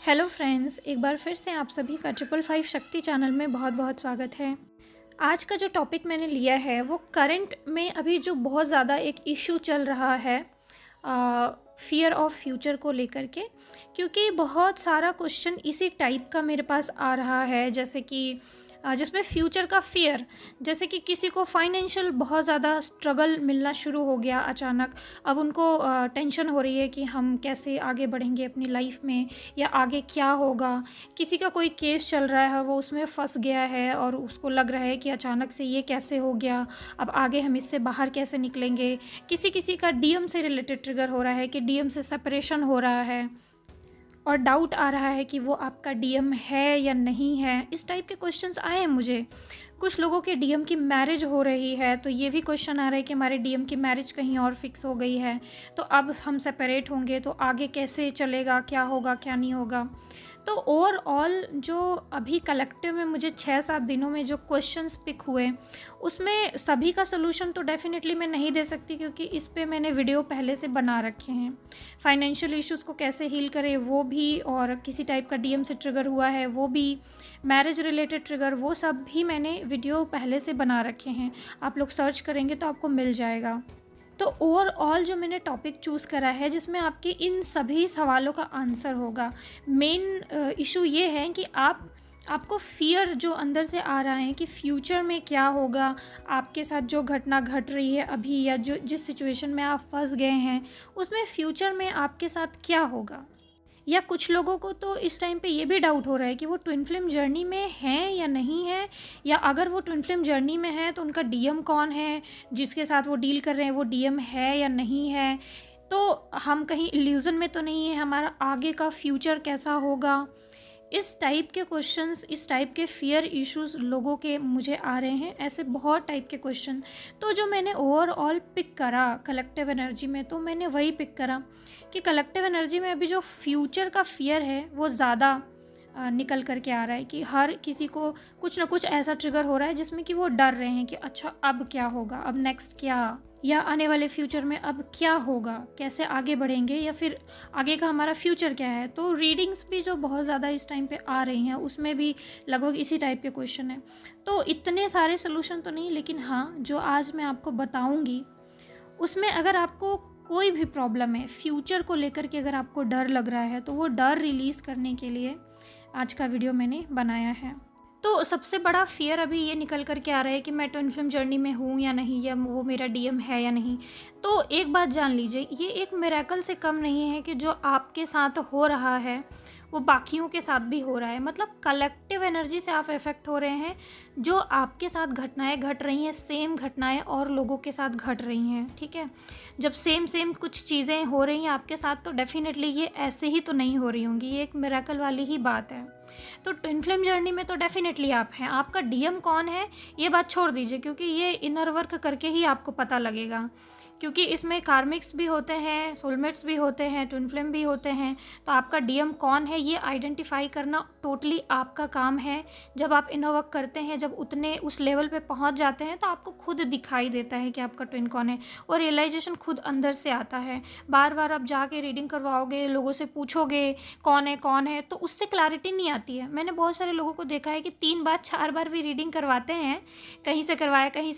Hello friends, एक बार फिर से आप सभी का 555 शक्ति चैनल में बहुत बहुत स्वागत है। आज का जो टॉपिक मैंने लिया है वो करंट में अभी जो बहुत ज़्यादा एक इशू चल रहा है फियर ऑफ फ्यूचर को लेकर के, क्योंकि बहुत सारा क्वेश्चन इसी टाइप का मेरे पास आ रहा है, जैसे कि जिसमें फ्यूचर का फियर, जैसे कि किसी को फाइनेंशियल बहुत ज़्यादा स्ट्रगल मिलना शुरू हो गया अचानक। अब उनको टेंशन हो रही है कि हम कैसे आगे बढ़ेंगे अपनी लाइफ में या आगे क्या होगा। किसी का कोई केस चल रहा है, वो उसमें फंस गया है और उसको लग रहा है कि अचानक से ये कैसे हो गया, अब आगे हम इससे बाहर कैसे निकलेंगे। किसी किसी का डीएम से रिलेटेड ट्रिगर हो रहा है कि डीएम से सेपरेशन हो रहा है और डाउट आ रहा है कि वो आपका डीएम है या नहीं है। इस टाइप के क्वेश्चंस आए हैं मुझे। कुछ लोगों के डीएम की मैरिज हो रही है, तो ये भी क्वेश्चन आ रहा है कि हमारे डीएम की मैरिज कहीं और फिक्स हो गई है, तो अब हम सेपरेट होंगे तो आगे कैसे चलेगा, क्या होगा क्या नहीं होगा। तो ओवरऑल जो अभी कलेक्टिव में मुझे 6-7 दिनों में जो क्वेश्चंस पिक हुए, उसमें सभी का सोल्यूशन तो डेफिनेटली मैं नहीं दे सकती, क्योंकि इस पे मैंने वीडियो पहले से बना रखे हैं। फाइनेंशियल इश्यूज़ को कैसे हील करें वो भी, और किसी टाइप का डीएम से ट्रिगर हुआ है वो भी, मैरिज रिलेटेड ट्रिगर, वो सब भी मैंने वीडियो पहले से बना रखे हैं। आप लोग सर्च करेंगे तो आपको मिल जाएगा। तो ओवरऑल जो मैंने टॉपिक चूज़ करा है जिसमें आपके इन सभी सवालों का आंसर होगा, मेन इशू ये है कि आपको फियर जो अंदर से आ रहा है कि फ्यूचर में क्या होगा, आपके साथ जो घटना घट रही है अभी या जो जिस सिचुएशन में आप फंस गए हैं उसमें फ्यूचर में आपके साथ क्या होगा। या कुछ लोगों को तो इस टाइम पे ये भी डाउट हो रहा है कि वो ट्विन फ्लेम जर्नी में हैं या नहीं है, या अगर वो ट्विन फ्लेम जर्नी में है तो उनका डीएम कौन है, जिसके साथ वो डील कर रहे हैं वो डीएम है या नहीं है, तो हम कहीं इल्यूज़न में तो नहीं है, हमारा आगे का फ्यूचर कैसा होगा। इस टाइप के क्वेश्चंस, इस टाइप के फियर इश्यूज लोगों के मुझे आ रहे हैं, ऐसे बहुत टाइप के क्वेश्चन। तो जो मैंने ओवरऑल पिक करा कलेक्टिव एनर्जी में, तो मैंने वही पिक करा कि कलेक्टिव एनर्जी में अभी जो फ्यूचर का फियर है वो ज़्यादा निकल करके आ रहा है कि हर किसी को कुछ ना कुछ ऐसा ट्रिगर हो रहा है जिसमें कि वो डर रहे हैं कि अच्छा अब क्या होगा, अब नेक्स्ट क्या, या आने वाले फ्यूचर में अब क्या होगा, कैसे आगे बढ़ेंगे, या फिर आगे का हमारा फ्यूचर क्या है। तो रीडिंग्स भी जो बहुत ज़्यादा इस टाइम पे आ रही हैं उसमें भी लगभग इसी टाइप के क्वेश्चन हैं। तो इतने सारे सोल्यूशन तो नहीं, लेकिन हाँ जो आज मैं आपको बताऊँगी उसमें अगर आपको कोई भी प्रॉब्लम है फ्यूचर को लेकर के, अगर आपको डर लग रहा है, तो वो डर रिलीज़ करने के लिए आज का वीडियो मैंने बनाया है। तो सबसे बड़ा फियर अभी ये निकल कर के आ रहा है कि मैं ट्विन फ्लेम जर्नी में हूँ या नहीं, या वो मेरा डीएम है या नहीं। तो एक बात जान लीजिए, ये एक मिरेकल से कम नहीं है कि जो आपके साथ हो रहा है वो बाकियों के साथ भी हो रहा है। मतलब कलेक्टिव एनर्जी से आप इफ़ेक्ट हो रहे हैं। जो आपके साथ घटनाएं घट रही हैं, सेम घटनाएं और लोगों के साथ घट रही हैं, ठीक है। जब सेम कुछ चीज़ें हो रही हैं आपके साथ, तो डेफिनेटली ये ऐसे ही तो नहीं हो रही होंगी, ये एक मिरेकल वाली ही बात है। तो ट्विन फ्लेम जर्नी में तो डेफिनेटली आप हैं। आपका डीएम कौन है ये बात छोड़ दीजिए, क्योंकि ये इनर वर्क करके ही आपको पता लगेगा, क्योंकि इसमें कार्मिक्स भी होते हैं, सोलमेट्स भी होते हैं, ट्विन फ्लेम भी होते हैं। तो आपका डीएम कौन है ये आइडेंटिफाई करना टोटली आपका काम है। जब आप इनर वर्क करते हैं, जब उस लेवल पे पहुंच जाते हैं, तो आपको खुद दिखाई देता है कि आपका ट्विन कौन है, और रियलाइजेशन खुद अंदर से आता है। बार बार आप जाके रीडिंग करवाओगे, लोगों से पूछोगे कौन है, तो उससे क्लैरिटी नहीं आती है। मैंने बहुत सारे लोगों को देखा है कि 3 बार 4 बार भी रीडिंग करवाते हैं, कहीं से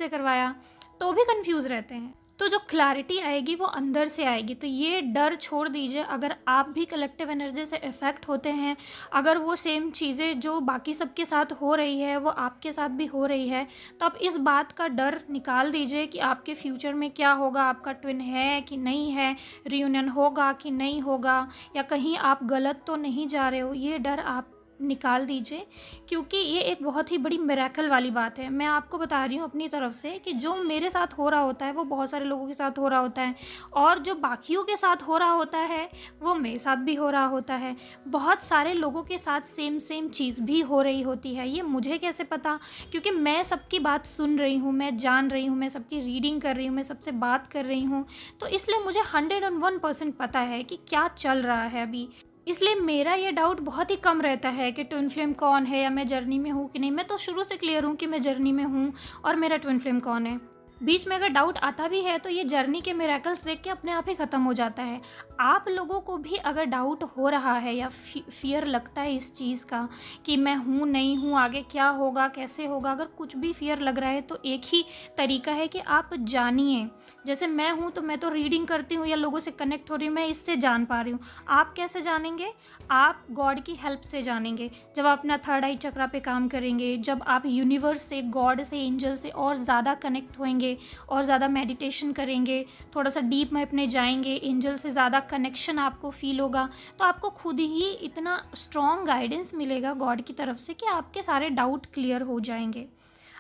करवाया तो भी कंफ्यूज रहते हैं। तो जो क्लैरिटी आएगी वो अंदर से आएगी। तो ये डर छोड़ दीजिए। अगर आप भी कलेक्टिव एनर्जी से इफ़ेक्ट होते हैं, अगर वो सेम चीज़ें जो बाकी सबके साथ हो रही है वो आपके साथ भी हो रही है, तो आप इस बात का डर निकाल दीजिए कि आपके फ्यूचर में क्या होगा, आपका ट्विन है कि नहीं है, रियूनियन होगा कि नहीं होगा, या कहीं आप गलत तो नहीं जा रहे हो। ये डर आप निकाल दीजिए, क्योंकि ये एक बहुत ही बड़ी मिरेकल वाली बात है। मैं आपको बता रही हूँ अपनी तरफ से कि जो मेरे साथ हो रहा होता है वो बहुत सारे लोगों के साथ हो रहा होता है, और जो बाकियों के साथ हो रहा होता है वो मेरे साथ भी हो रहा होता है। बहुत सारे लोगों के साथ सेम चीज़ भी हो रही होती है। ये मुझे कैसे पता? क्योंकि मैं सबकी बात सुन रही हूँ, मैं जान रही हूँ, मैं सबकी रीडिंग कर रही हूँ, मैं सबसे बात कर रही हूँ। तो इसलिए मुझे 101% पता है कि क्या चल रहा है अभी। इसलिए मेरा ये डाउट बहुत ही कम रहता है कि ट्विन फ्लेम कौन है, या मैं जर्नी में हूँ कि नहीं। मैं तो शुरू से क्लियर हूँ कि मैं जर्नी में हूँ और मेरा ट्विन फ्लेम कौन है। बीच में अगर डाउट आता भी है तो ये जर्नी के मिरेकल्स देख के अपने आप ही ख़त्म हो जाता है। आप लोगों को भी अगर डाउट हो रहा है या फियर लगता है इस चीज़ का कि मैं हूँ नहीं हूँ, आगे क्या होगा कैसे होगा, अगर कुछ भी फियर लग रहा है तो एक ही तरीका है कि आप जानिए। जैसे मैं हूँ तो मैं तो रीडिंग करती हूँ या लोगों से कनेक्ट हो रही हूँ, मैं इससे जान पा रही हूँ। आप कैसे जानेंगे? आप गॉड की हेल्प से जानेंगे। जब आप अपना थर्ड आई चक्रा पे काम करेंगे, जब आप यूनिवर्स से, गॉड से, एंजल से और ज़्यादा कनेक्ट होएंगे और ज़्यादा मेडिटेशन करेंगे, थोड़ा सा डीप में अपने जाएंगे, एंजल से ज़्यादा कनेक्शन आपको फील होगा, तो आपको खुद ही इतना स्ट्रॉन्ग गाइडेंस मिलेगा गॉड की तरफ से कि आपके सारे डाउट क्लियर हो जाएंगे।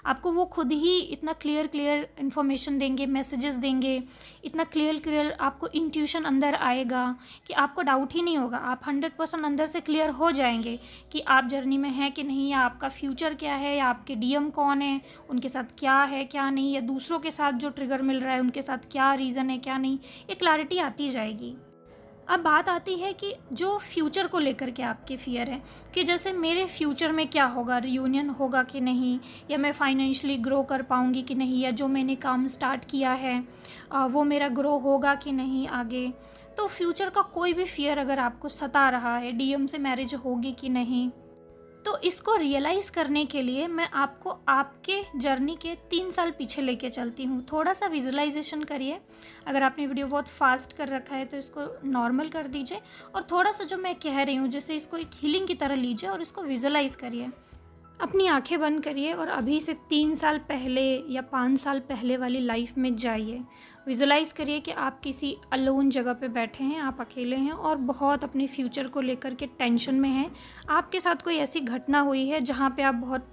आपको वो खुद ही इतना क्लियर इन्फॉर्मेशन देंगे, मैसेजेस देंगे, इतना क्लियर आपको इंट्यूशन अंदर आएगा कि आपको डाउट ही नहीं होगा। आप 100% अंदर से क्लियर हो जाएंगे कि आप जर्नी में हैं कि नहीं, या आपका फ्यूचर क्या है, या आपके डीएम कौन है, उनके साथ क्या है क्या नहीं, या दूसरों के साथ जो ट्रिगर मिल रहा है उनके साथ क्या रीज़न है क्या नहीं, ये क्लैरिटी आती जाएगी। अब बात आती है कि जो फ्यूचर को लेकर के आपके फियर है कि जैसे मेरे फ्यूचर में क्या होगा, रियूनियन होगा कि नहीं, या मैं फाइनेंशियली ग्रो कर पाऊँगी कि नहीं, या जो मैंने काम स्टार्ट किया है वो मेरा ग्रो होगा कि नहीं आगे। तो फ्यूचर का कोई भी फियर अगर आपको सता रहा है, डीएम से मैरिज होगी कि नहीं, तो इसको रियलाइज़ करने के लिए मैं आपको आपके जर्नी के 3 साल पीछे लेके चलती हूँ। थोड़ा सा विजुलाइजेशन करिए। अगर आपने वीडियो बहुत फास्ट कर रखा है तो इसको नॉर्मल कर दीजिए, और थोड़ा सा जो मैं कह रही हूँ जैसे इसको एक हीलिंग की तरह लीजिए और इसको विजुलाइज़ करिए। अपनी आंखें बंद करिए और अभी से 3 साल पहले या 5 साल पहले वाली लाइफ में जाइए। विजुलाइज़ करिए कि आप किसी अलोन जगह पे बैठे हैं, आप अकेले हैं और बहुत अपने फ्यूचर को लेकर के टेंशन में हैं। आपके साथ कोई ऐसी घटना हुई है जहाँ पे आप बहुत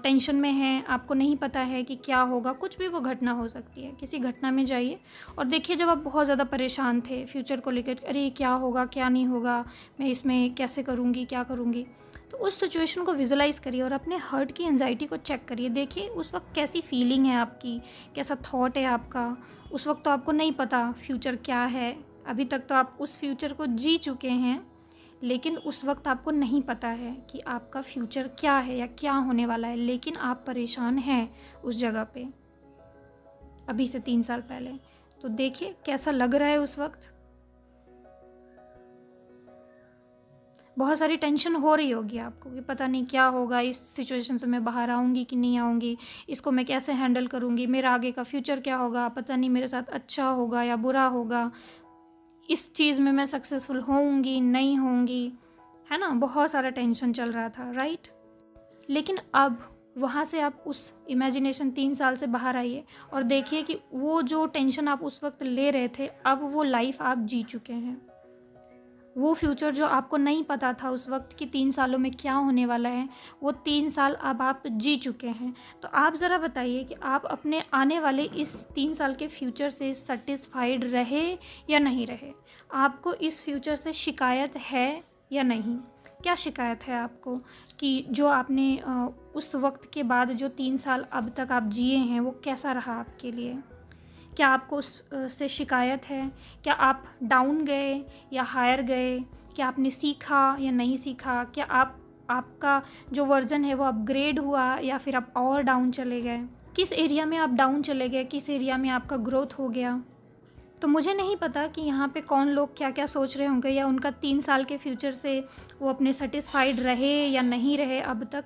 टेंशन में हैं, आपको नहीं पता है कि क्या होगा, कुछ भी वो घटना हो सकती है। किसी घटना में जाइए और देखिए जब आप बहुत ज़्यादा परेशान थे फ्यूचर को लेकर, अरे क्या होगा क्या नहीं होगा, मैं इसमें कैसे करूँगी क्या करूँगी, तो उस सिचुएशन को विजुलाइज़ करिए और अपने हर्ट की एंजाइटी को चेक करिए। देखिए उस वक्त कैसी फीलिंग है आपकी, कैसा थॉट है आपका। उस वक्त तो आपको नहीं पता फ्यूचर क्या है, अभी तक तो आप उस फ्यूचर को जी चुके हैं, लेकिन उस वक्त आपको नहीं पता है कि आपका फ्यूचर क्या है या क्या होने वाला है, लेकिन आप परेशान हैं उस जगह पे अभी से 3 साल पहले। तो देखिए कैसा लग रहा है उस वक्त। बहुत सारी टेंशन हो रही होगी आपको कि पता नहीं क्या होगा, इस सिचुएशन से मैं बाहर आऊँगी कि नहीं आऊँगी, इसको मैं कैसे हैंडल करूँगी, मेरा आगे का फ्यूचर क्या होगा, पता नहीं मेरे साथ अच्छा होगा या बुरा होगा, इस चीज़ में मैं सक्सेसफुल होऊंगी नहीं होऊंगी, है ना। बहुत सारा टेंशन चल रहा था, राइट। लेकिन अब वहाँ से आप उस इमेजिनेशन 3 साल से बाहर आइए और देखिए कि वो जो टेंशन आप उस वक्त ले रहे थे, अब वो लाइफ आप जी चुके हैं। वो फ्यूचर जो आपको नहीं पता था उस वक्त कि 3 सालों में क्या होने वाला है, वो 3 साल अब आप जी चुके हैं। तो आप ज़रा बताइए कि आप अपने आने वाले इस 3 साल के फ्यूचर से सेटिस्फाइड रहे या नहीं रहे। आपको इस फ्यूचर से शिकायत है या नहीं? क्या शिकायत है आपको कि जो आपने उस वक्त के बाद जो 3 साल अब तक आप जिए हैं वो कैसा रहा आपके लिए? क्या आपको उससे शिकायत है? क्या आप डाउन गए या हायर गए? क्या आपने सीखा या नहीं सीखा? क्या आपका जो वर्जन है वो अपग्रेड हुआ या फिर आप और डाउन चले गए? किस एरिया में आप डाउन चले गए, किस एरिया में आपका ग्रोथ हो गया? तो मुझे नहीं पता कि यहाँ पे कौन लोग क्या क्या सोच रहे होंगे, या उनका 3 साल के फ्यूचर से वो अपने सेटिस्फाइड रहे या नहीं रहे अब तक।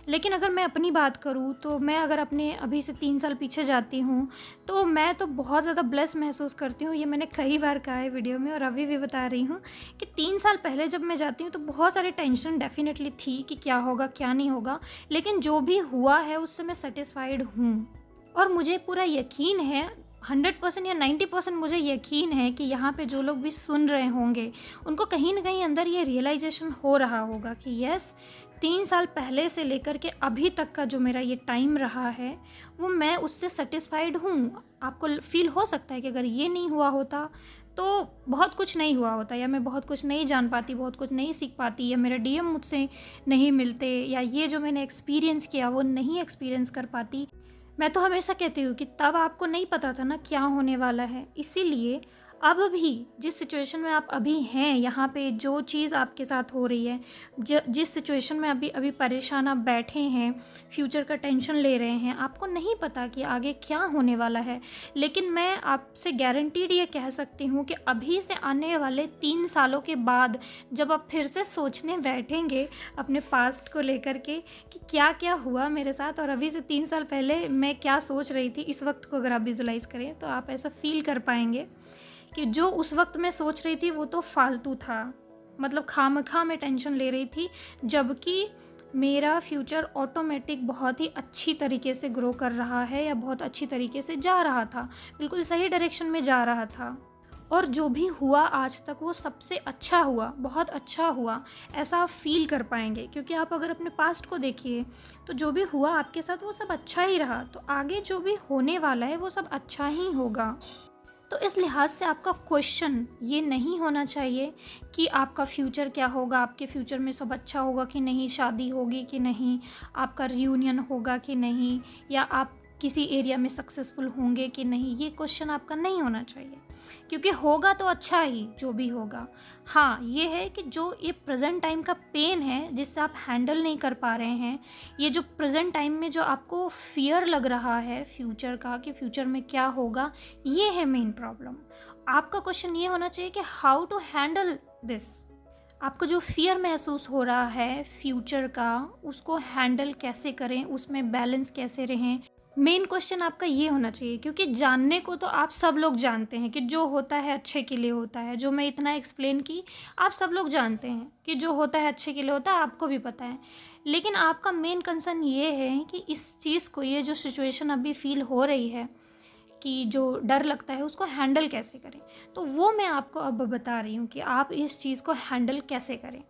लेकिन अगर मैं अपनी बात करूँ तो मैं अगर अपने अभी से 3 साल पीछे जाती हूँ तो मैं तो बहुत ज़्यादा ब्लेस महसूस करती हूँ। ये मैंने कई बार कहा है वीडियो में और अभी भी बता रही हूँ कि 3 साल पहले जब मैं जाती हूँ तो बहुत सारी टेंशन डेफिनेटली थी कि क्या होगा क्या नहीं होगा, लेकिन जो भी हुआ है उससे मैं सेटिस्फाइड हूँ। और मुझे पूरा यकीन है, 100% या 90% मुझे यकीन है कि यहाँ पे जो लोग भी सुन रहे होंगे उनको कहीं ना कहीं अंदर ये रियलाइजेशन हो रहा होगा कि यस, 3 साल पहले से लेकर के अभी तक का जो मेरा ये टाइम रहा है वो मैं उससे सेटिस्फाइड हूँ। आपको फील हो सकता है कि अगर ये नहीं हुआ होता तो बहुत कुछ नहीं हुआ होता, या मैं बहुत कुछ नहीं जान पाती, बहुत कुछ नहीं सीख पाती, या मेरा डीएम मुझसे नहीं मिलते, या ये जो मैंने एक्सपीरियंस किया वो नहीं एक्सपीरियंस कर पाती। मैं तो हमेशा कहती हूँ कि तब आपको नहीं पता था ना क्या होने वाला है, इसीलिए अब भी जिस सिचुएशन में आप अभी हैं, यहाँ पे जो चीज़ आपके साथ हो रही है, जिस सिचुएशन में अभी परेशान आप बैठे हैं, फ्यूचर का टेंशन ले रहे हैं, आपको नहीं पता कि आगे क्या होने वाला है, लेकिन मैं आपसे गारंटीड ये कह सकती हूँ कि अभी से आने वाले 3 सालों के बाद जब आप फिर से सोचने बैठेंगे अपने पास्ट को लेकर के कि क्या क्या हुआ मेरे साथ और अभी से 3 साल पहले मैं क्या सोच रही थी, इस वक्त को अगर आप विजुलाइज़ करें तो आप ऐसा फील कर पाएंगे कि जो उस वक्त मैं सोच रही थी वो तो फालतू था, मतलब खामखा मैं टेंशन ले रही थी, जबकि मेरा फ्यूचर ऑटोमेटिक बहुत ही अच्छी तरीके से ग्रो कर रहा है या बहुत अच्छी तरीके से जा रहा था, बिल्कुल सही डायरेक्शन में जा रहा था। और जो भी हुआ आज तक वो सबसे अच्छा हुआ, बहुत अच्छा हुआ, ऐसा आप फील कर पाएंगे। क्योंकि आप अगर अपने पास्ट को देखिए तो जो भी हुआ आपके साथ वो सब अच्छा ही रहा, तो आगे जो भी होने वाला है वो सब अच्छा ही होगा। तो इस लिहाज से आपका क्वेश्चन ये नहीं होना चाहिए कि आपका फ्यूचर क्या होगा, आपके फ्यूचर में सब अच्छा होगा कि नहीं, शादी होगी कि नहीं, आपका रियूनियन होगा कि नहीं, या आप किसी एरिया में सक्सेसफुल होंगे कि नहीं। ये क्वेश्चन आपका नहीं होना चाहिए, क्योंकि होगा तो अच्छा ही जो भी होगा। हाँ, ये है कि जो ये प्रेजेंट टाइम का पेन है जिससे आप हैंडल नहीं कर पा रहे हैं, ये जो प्रेजेंट टाइम में जो आपको फियर लग रहा है फ्यूचर का कि फ्यूचर में क्या होगा, ये है मेन प्रॉब्लम। आपका क्वेश्चन ये होना चाहिए कि हाउ टू हैंडल दिस। आपको जो फियर महसूस हो रहा है फ्यूचर का, उसको हैंडल कैसे करें, उसमें बैलेंस कैसे रहें, मेन क्वेश्चन आपका ये होना चाहिए। क्योंकि जानने को तो आप सब लोग जानते हैं कि जो होता है अच्छे के लिए होता है, जो मैं इतना एक्सप्लेन की आप सब लोग जानते हैं कि जो होता है अच्छे के लिए होता है, आपको भी पता है। लेकिन आपका मेन कंसर्न ये है कि इस चीज़ को, ये जो सिचुएशन अभी फील हो रही है कि जो डर लगता है, उसको हैंडल कैसे करें। तो वो मैं आपको अब बता रही हूँ कि आप इस चीज़ को हैंडल कैसे करें।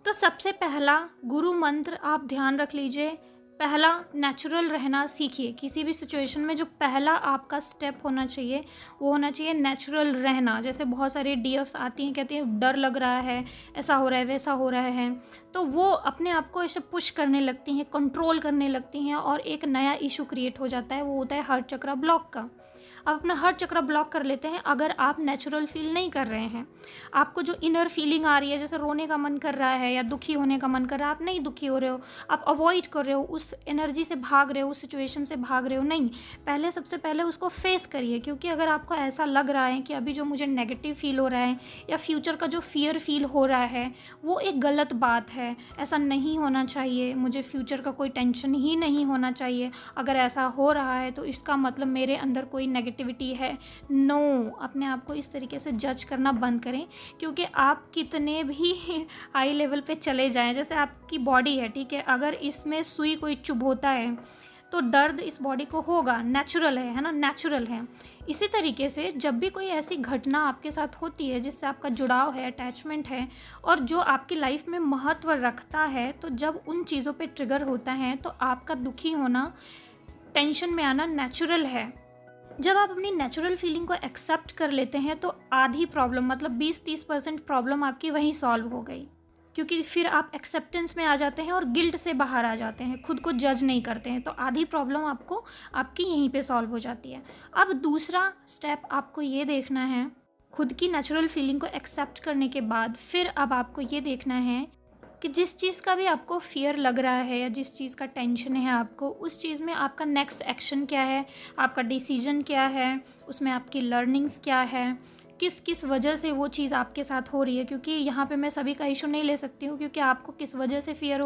तो सबसे पहला गुरु मंत्र आप ध्यान रख लीजिए। पहला, नेचुरल रहना सीखिए। किसी भी सिचुएशन में जो पहला आपका स्टेप होना चाहिए वो होना चाहिए नेचुरल रहना। जैसे बहुत सारी डीएफ्स आती हैं, कहती हैं डर लग रहा है, ऐसा हो रहा है, वैसा हो रहा है, तो वो अपने आप को ऐसे पुश करने लगती हैं, कंट्रोल करने लगती हैं और एक नया इशू क्रिएट हो जाता है। वो होता है हार्ट चक्र ब्लॉक का। आप अपना हार्ट चक्र ब्लॉक कर लेते हैं अगर आप नेचुरल फील नहीं कर रहे हैं। आपको जो इनर फीलिंग आ रही है, जैसे रोने का मन कर रहा है या दुखी होने का मन कर रहा है, आप नहीं दुखी हो रहे हो, आप अवॉइड कर रहे हो, उस एनर्जी से भाग रहे हो, उस सिचुएशन से भाग रहे हो, नहीं। पहले सबसे पहले उसको फेस करिए। क्योंकि अगर आपको ऐसा लग रहा है कि अभी जो मुझे नेगेटिव फील हो रहा है या फ्यूचर का जो फियर फील हो रहा है वो एक गलत बात है, ऐसा नहीं होना चाहिए, मुझे फ्यूचर का कोई टेंशन ही नहीं होना चाहिए, अगर ऐसा हो रहा है तो इसका मतलब मेरे अंदर कोई नेगेटिविटी है। नो, अपने आप को इस तरीके से जज करना बंद करें। क्योंकि आप कितने भी हाई लेवल पे चले जाएं, जैसे आपकी बॉडी है, ठीक है, अगर इसमें सुई कोई चुभोता है तो दर्द इस बॉडी को होगा, नेचुरल है ना, नेचुरल है। इसी तरीके से जब भी कोई ऐसी घटना आपके साथ होती है जिससे आपका जुड़ाव है, अटैचमेंट है और जो आपकी लाइफ में महत्व रखता है, तो जब उन चीज़ों पे ट्रिगर होता है तो आपका दुखी होना, टेंशन में आना नेचुरल है। जब आप अपनी नेचुरल फीलिंग को एक्सेप्ट कर लेते हैं तो आधी प्रॉब्लम, मतलब 20-30% प्रॉब्लम आपकी वहीं सॉल्व हो गई। क्योंकि फिर आप एक्सेप्टेंस में आ जाते हैं और गिल्ट से बाहर आ जाते हैं, खुद को जज नहीं करते हैं, तो आधी प्रॉब्लम आपको आपकी यहीं पे सॉल्व हो जाती है। अब दूसरा स्टेप आपको ये देखना है, खुद की नेचुरल फीलिंग को एक्सेप्ट करने के बाद फिर अब आपको ये देखना है कि जिस चीज़ का भी आपको फियर लग रहा है या जिस चीज़ का टेंशन है आपको, उस चीज़ में आपका नेक्स्ट एक्शन क्या है, आपका डिसीजन क्या है, उसमें आपकी लर्निंग्स क्या है, किस किस वजह से वो चीज़ आपके साथ हो रही है। क्योंकि यहाँ पे मैं सभी का इशू नहीं ले सकती हूँ, क्योंकि आपको किस वजह से फियर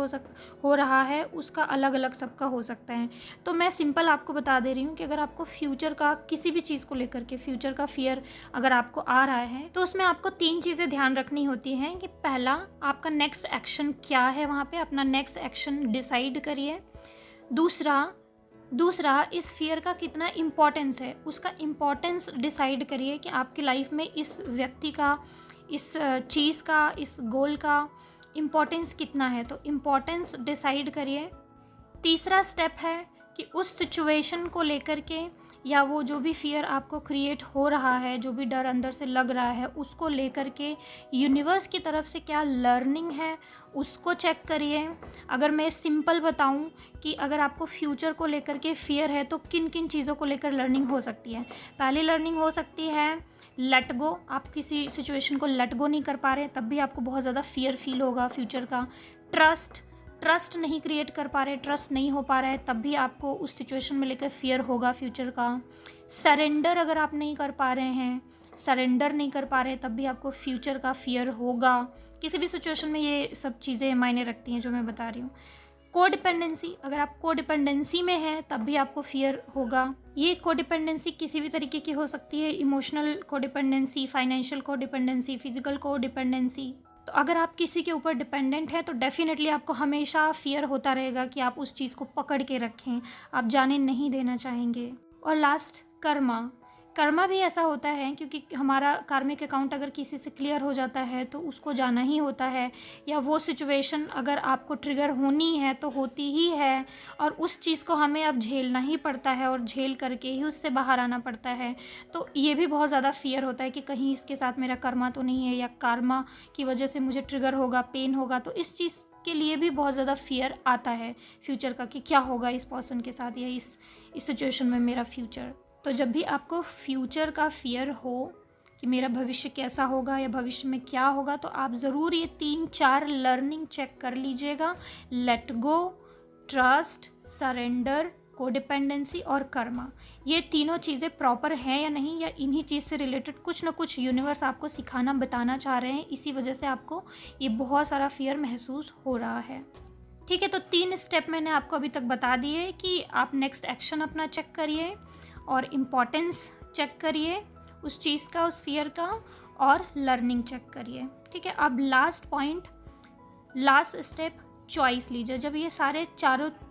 हो रहा है उसका अलग अलग सबका हो सकता है। तो मैं सिंपल आपको बता दे रही हूँ कि अगर आपको फ्यूचर का, किसी भी चीज़ को लेकर के फ्यूचर का फियर अगर आपको आ रहा है तो उसमें आपको 3 चीज़ें ध्यान रखनी होती हैं। कि पहला, आपका नेक्स्ट एक्शन क्या है, वहाँ पर अपना नेक्स्ट एक्शन डिसाइड करिए। दूसरा, इस फियर का कितना इम्पोर्टेंस है, उसका इम्पोर्टेंस डिसाइड करिए कि आपकी लाइफ में इस व्यक्ति का, इस चीज़ का, इस गोल का इम्पोर्टेंस कितना है, तो इम्पोर्टेंस डिसाइड करिए। तीसरा स्टेप है कि उस सिचुएशन को लेकर के या वो जो भी फियर आपको क्रिएट हो रहा है, जो भी डर अंदर से लग रहा है, उसको लेकर के यूनिवर्स की तरफ से क्या लर्निंग है उसको चेक करिए। अगर मैं सिंपल बताऊं कि अगर आपको फ्यूचर को लेकर के फियर है तो किन किन चीज़ों को लेकर लर्निंग हो सकती है। पहली लर्निंग हो सकती है लेट गो। आप किसी सिचुएशन को लेट गो नहीं कर पा रहे तब भी आपको बहुत ज़्यादा फियर फील होगा फ्यूचर का। ट्रस्ट नहीं क्रिएट कर पा रहे, ट्रस्ट नहीं हो पा रहा है तब भी आपको उस सिचुएशन में लेकर फियर होगा फ्यूचर का। सरेंडर अगर आप नहीं कर पा रहे हैं, सरेंडर नहीं कर पा रहे तब भी आपको फ्यूचर का फियर होगा। किसी भी सिचुएशन में ये सब चीज़ें मायने रखती हैं जो मैं बता रही हूँ। कोडिपेंडेंसी, अगर आप कोडिपेंडेंसी में हैं तब भी आपको फियर होगा। ये कोडिपेंडेंसी किसी भी तरीके की हो सकती है, emotional codependency, financial codependency, physical codependency. तो अगर आप किसी के ऊपर डिपेंडेंट हैं तो डेफिनेटली आपको हमेशा फियर होता रहेगा कि आप उस चीज़ को पकड़ के रखें, आप जाने नहीं देना चाहेंगे। और लास्ट कर्मा भी ऐसा होता है क्योंकि हमारा कार्मिक अकाउंट अगर किसी से क्लियर हो जाता है तो उसको जाना ही होता है, या वो सिचुएशन अगर आपको ट्रिगर होनी है तो होती ही है और उस चीज़ को हमें अब झेलना ही पड़ता है और झेल करके ही उससे बाहर आना पड़ता है। तो ये भी बहुत ज़्यादा फियर होता है कि कहीं इसके साथ मेरा कर्मा तो नहीं है या कर्मा की वजह से मुझे ट्रिगर होगा, पेन होगा। तो इस चीज़ के लिए भी बहुत ज़्यादा फियर आता है फ्यूचर का कि क्या होगा इस पर्सन के साथ या इस सिचुएशन में मेरा फ्यूचर। तो जब भी आपको फ्यूचर का फियर हो कि मेरा भविष्य कैसा होगा या भविष्य में क्या होगा, तो आप ज़रूर ये 3-4 लर्निंग चेक कर लीजिएगा। Let go, trust, surrender, codependency और कर्मा। ये तीनों चीज़ें प्रॉपर हैं या नहीं, या इन्हीं चीज़ से रिलेटेड कुछ ना कुछ यूनिवर्स आपको सिखाना बताना चाह रहे हैं, इसी वजह से आपको ये बहुत सारा फियर महसूस हो रहा है। ठीक है, तो 3 स्टेप मैंने आपको अभी तक बता दिए कि आप नेक्स्ट एक्शन अपना चेक करिए और इम्पोर्टेंस चेक करिए उस चीज़ का, उस फियर का, और लर्निंग चेक करिए। ठीक है, अब लास्ट स्टेप चॉइस लीजिए। जब ये सारे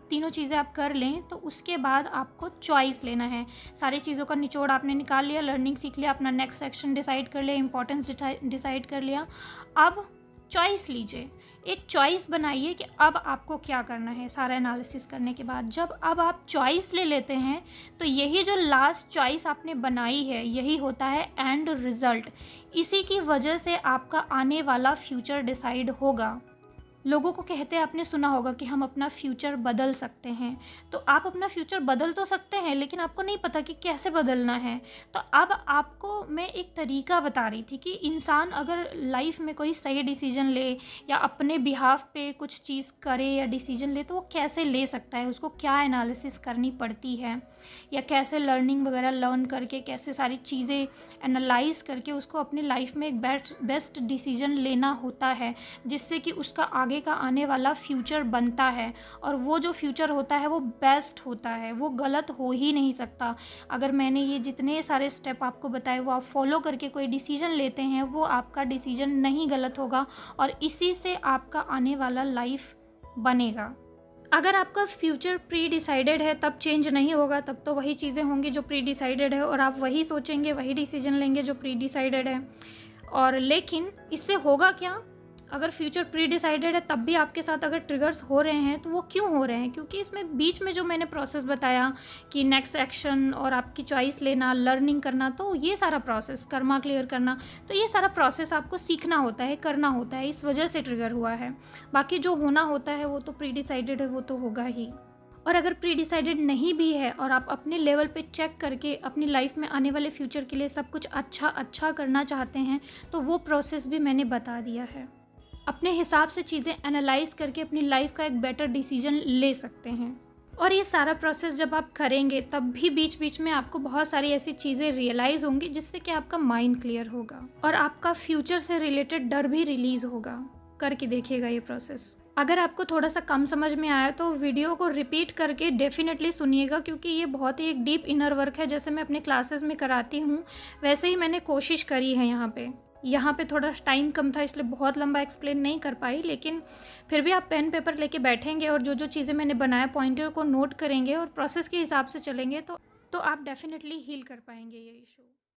तीनों चीज़ें आप कर लें तो उसके बाद आपको चॉइस लेना है। सारी चीज़ों का निचोड़ आपने निकाल लिया, लर्निंग सीख लिया, अपना नेक्स्ट एक्शन डिसाइड कर लिया, इंपॉर्टेंस डिसाइड कर लिया। अब चॉइस लीजिए, एक चॉइस बनाइए कि अब आपको क्या करना है। सारा एनालिसिस करने के बाद जब अब आप चॉइस ले लेते हैं तो यही जो लास्ट चॉइस आपने बनाई है यही होता है एंड रिज़ल्ट। इसी की वजह से आपका आने वाला फ्यूचर डिसाइड होगा। लोगों को कहते हैं, आपने सुना होगा कि हम अपना फ्यूचर बदल सकते हैं। तो आप अपना फ्यूचर बदल तो सकते हैं लेकिन आपको नहीं पता कि कैसे बदलना है। तो अब आपको मैं एक तरीका बता रही थी कि इंसान अगर लाइफ में कोई सही डिसीजन ले या अपने बिहाफ पे कुछ चीज़ करे या डिसीजन ले तो वो कैसे ले सकता है, उसको क्या एनालिसिस करनी पड़ती है, या कैसे लर्निंग वगैरह लर्न करके कैसे सारी चीज़ें एनालाइज करके उसको अपनी लाइफ में एक बेस्ट डिसीजन लेना होता है, जिससे कि उसका आगे का आने वाला फ्यूचर बनता है। और वो जो फ्यूचर होता है वो बेस्ट होता है, वो गलत हो ही नहीं सकता। अगर मैंने ये जितने सारे स्टेप आपको बताए वो आप फॉलो करके कोई डिसीजन लेते हैं, वो आपका डिसीजन नहीं गलत होगा और इसी से आपका आने वाला लाइफ बनेगा। अगर आपका फ्यूचर प्री डिसाइडेड है तब चेंज नहीं होगा, तब तो वही चीज़ें होंगी जो प्री डिसाइडेड है और आप वही सोचेंगे, वही डिसीजन लेंगे जो प्री डिसाइडेड है। और लेकिन इससे होगा क्या, अगर फ्यूचर प्री डिसाइडेड है तब भी आपके साथ अगर ट्रिगर्स हो रहे हैं तो वो क्यों हो रहे हैं, क्योंकि इसमें बीच में जो मैंने प्रोसेस बताया कि नेक्स्ट एक्शन और आपकी चॉइस लेना, लर्निंग करना, तो ये सारा प्रोसेस, कर्मा क्लियर करना, तो ये सारा प्रोसेस आपको सीखना होता है, करना होता है, इस वजह से ट्रिगर हुआ है। बाकी जो होना होता है वो तो प्री डिसाइडेड है, वो तो होगा ही। और अगर प्री डिसाइडेड नहीं भी है और आप अपने लेवल पे चेक करके अपनी लाइफ में आने वाले फ्यूचर के लिए सब कुछ अच्छा करना चाहते हैं तो वो प्रोसेस भी मैंने बता दिया है। अपने हिसाब से चीज़ें एनालाइज करके अपनी लाइफ का एक बेटर डिसीजन ले सकते हैं। और ये सारा प्रोसेस जब आप करेंगे तब भी बीच बीच में आपको बहुत सारी ऐसी चीज़ें रियलाइज़ होंगी जिससे कि आपका माइंड क्लियर होगा और आपका फ्यूचर से रिलेटेड डर भी रिलीज़ होगा। करके देखिएगा ये प्रोसेस। अगर आपको थोड़ा सा कम समझ में आया तो वीडियो को रिपीट करके डेफिनेटली सुनिएगा, क्योंकि ये बहुत ही एक डीप इनर वर्क है। जैसे मैं अपने क्लासेस में कराती हूँ वैसे ही मैंने कोशिश करी है। यहाँ पे थोड़ा टाइम कम था इसलिए बहुत लंबा एक्सप्लेन नहीं कर पाई, लेकिन फिर भी आप पेन पेपर लेके बैठेंगे और जो जो चीज़ें मैंने बनाया पॉइंटर को नोट करेंगे और प्रोसेस के हिसाब से चलेंगे तो आप डेफिनेटली हील कर पाएंगे ये इशू।